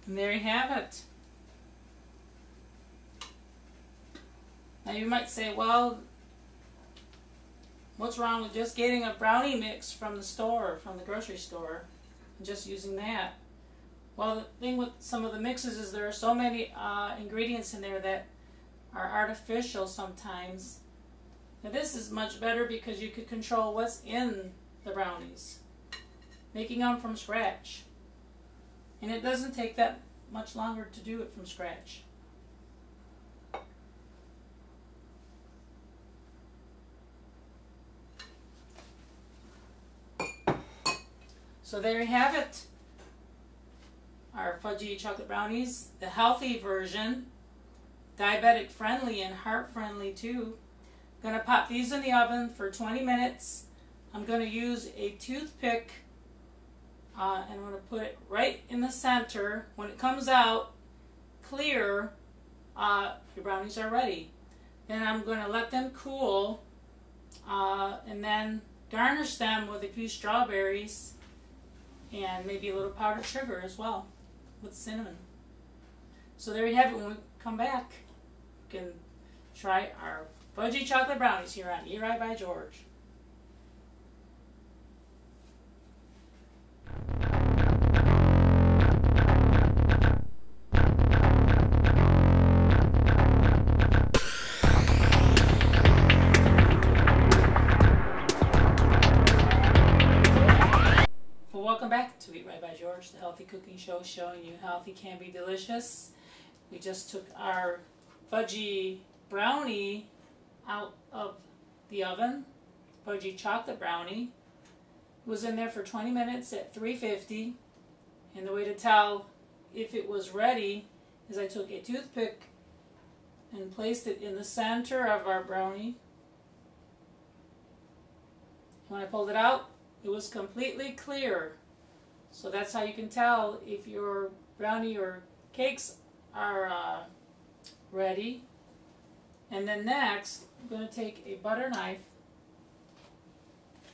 And there you have it. Now you might say, well, what's wrong with just getting a brownie mix from the store, from the grocery store, and just using that? Well, the thing with some of the mixes is there are so many ingredients in there that are artificial sometimes. Now this is much better because you could control what's in the brownies, making them from scratch. And it doesn't take that much longer to do it from scratch. So there you have it. Our Fudgy chocolate brownies, the healthy version, diabetic friendly and heart friendly too. I'm going to pop these in the oven for 20 minutes. I'm going to use a toothpick and I'm going to put it right in the center. When it comes out clear, your brownies are ready. Then I'm going to let them cool and then garnish them with a few strawberries and maybe a little powdered sugar as well with cinnamon. So there you have it. When we come back, you can try our Fudgy chocolate brownies here on Eat Right by George. Well, welcome back to Eat Right by George, the healthy cooking show showing you healthy can be delicious. We just took our Fudgy brownie out of the oven, Fudgy chocolate brownie. It was in there for 20 minutes at 350, and the way to tell if it was ready is I took a toothpick and placed it in the center of our brownie. When I pulled it out, it was completely clear. So that's how you can tell if your brownie or cakes are ready. And then next, I'm going to take a butter knife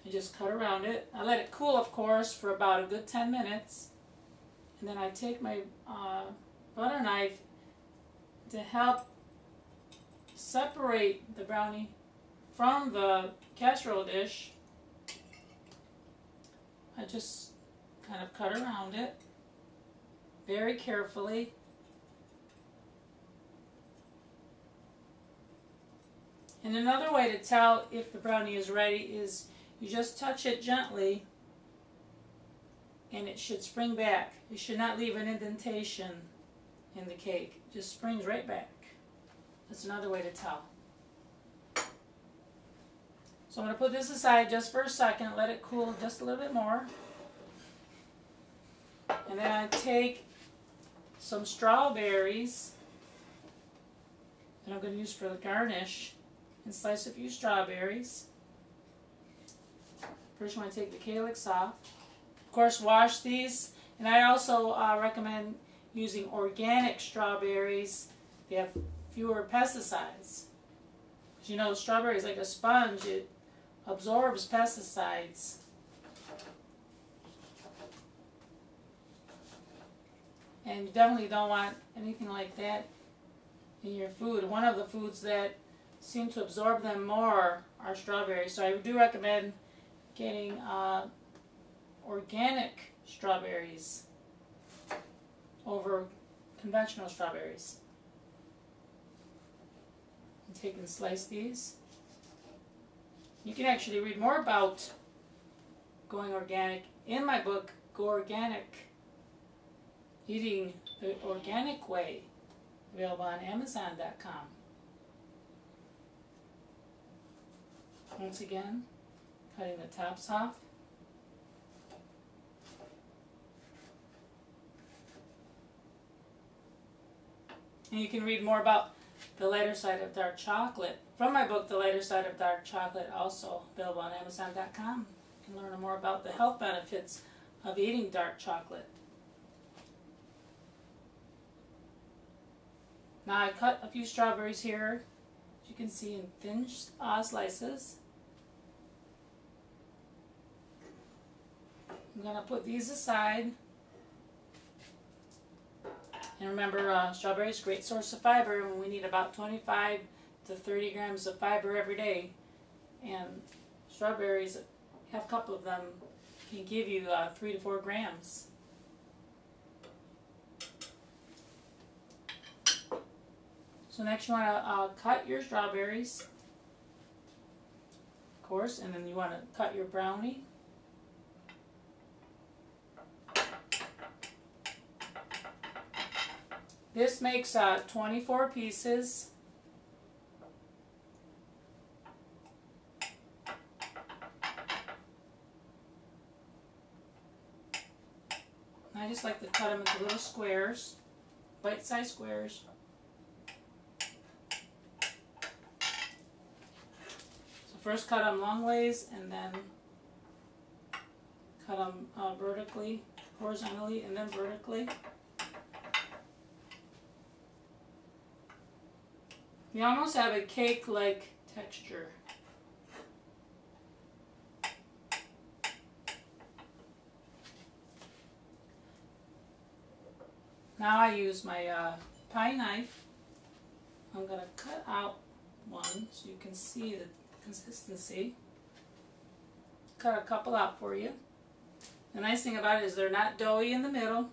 and just cut around it. I let it cool, of course, for about a good 10 minutes. And then I take my butter knife to help separate the brownie from the casserole dish. I just kind of cut around it very carefully. And another way to tell if the brownie is ready is you just touch it gently and it should spring back. You should not leave an indentation in the cake. It just springs right back. That's another way to tell. So I'm going to put this aside just for a second, let it cool just a little bit more. And then I take some strawberries that I'm going to use for the garnish and slice a few strawberries. First, you want to take the calyx off. Of course, wash these. And I also recommend using organic strawberries. They have fewer pesticides. Because you know, strawberry is like a sponge. It absorbs pesticides. And you definitely don't want anything like that in your food. One of the foods that seem to absorb them more are strawberries. So I do recommend getting organic strawberries over conventional strawberries. And take and slice these. You can actually read more about going organic in my book, Go Organic, Eating the Organic Way, available on Amazon.com. Once again, cutting the tops off. And you can read more about the lighter side of dark chocolate from my book, The Lighter Side of Dark Chocolate, also available on Amazon.com. You can learn more about the health benefits of eating dark chocolate. Now I cut a few strawberries here, as you can see, in thin slices. I'm going to put these aside. And remember, strawberries, great source of fiber, and we need about 25 to 30 grams of fiber every day. And strawberries, half cup of them can give you 3 to 4 grams. So next you want to cut your strawberries, of course, and then you want to cut your brownie. This makes 24 pieces. I just like to cut them into little squares, bite-sized squares. So first cut them long ways and then cut them vertically, horizontally, and then vertically. You almost have a cake-like texture. Now I use my pie knife. I'm going to cut out one so you can see the consistency. Cut a couple out for you. The nice thing about it is they're not doughy in the middle,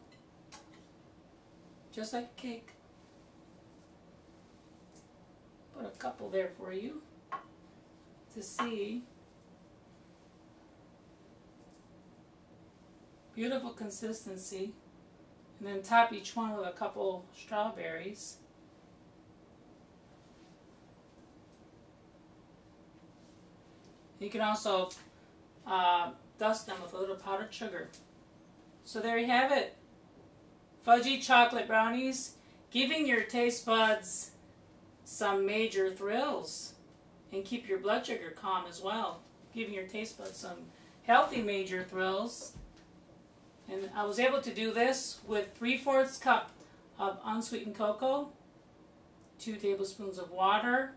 just like a cake. Put a couple there for you to see. Beautiful consistency. And then top each one with a couple strawberries. You can also dust them with a little powdered sugar. So there you have it. Fudgy chocolate brownies, giving your taste buds some major thrills, and keep your blood sugar calm as well, giving your taste buds some healthy major thrills. And I was able to do this with 3/4 cup of unsweetened cocoa, 2 tablespoons of water,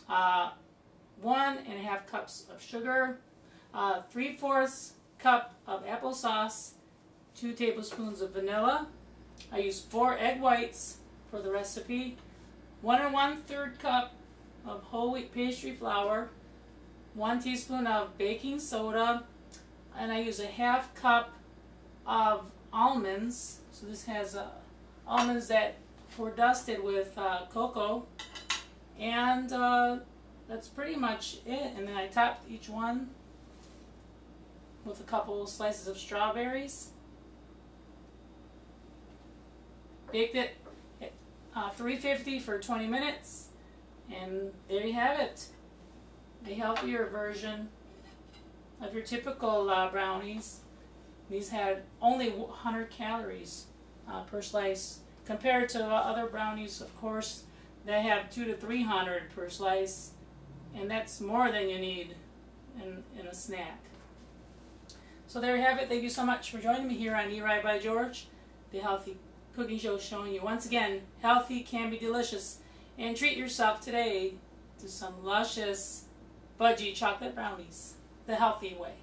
1.5 cups of sugar, 3/4 cup of applesauce, 2 tablespoons of vanilla. I used 4 egg whites for the recipe, 1 1/3 cup of whole wheat pastry flour, 1 teaspoon of baking soda, and I use a 1/2 cup of almonds. So this has almonds that were dusted with cocoa, and that's pretty much it. And then I topped each one with a couple slices of strawberries. Baked it at 350 for 20 minutes, and there you have it. A healthier version of your typical brownies. These had only 100 calories per slice, compared to other brownies, of course, that have 200 to 300 per slice, and that's more than you need in a snack. So there you have it. Thank you so much for joining me here on Eat Right by George, the healthy cooking show, showing you once again healthy can be delicious. And treat yourself today to some luscious fudgy chocolate brownies the healthy way.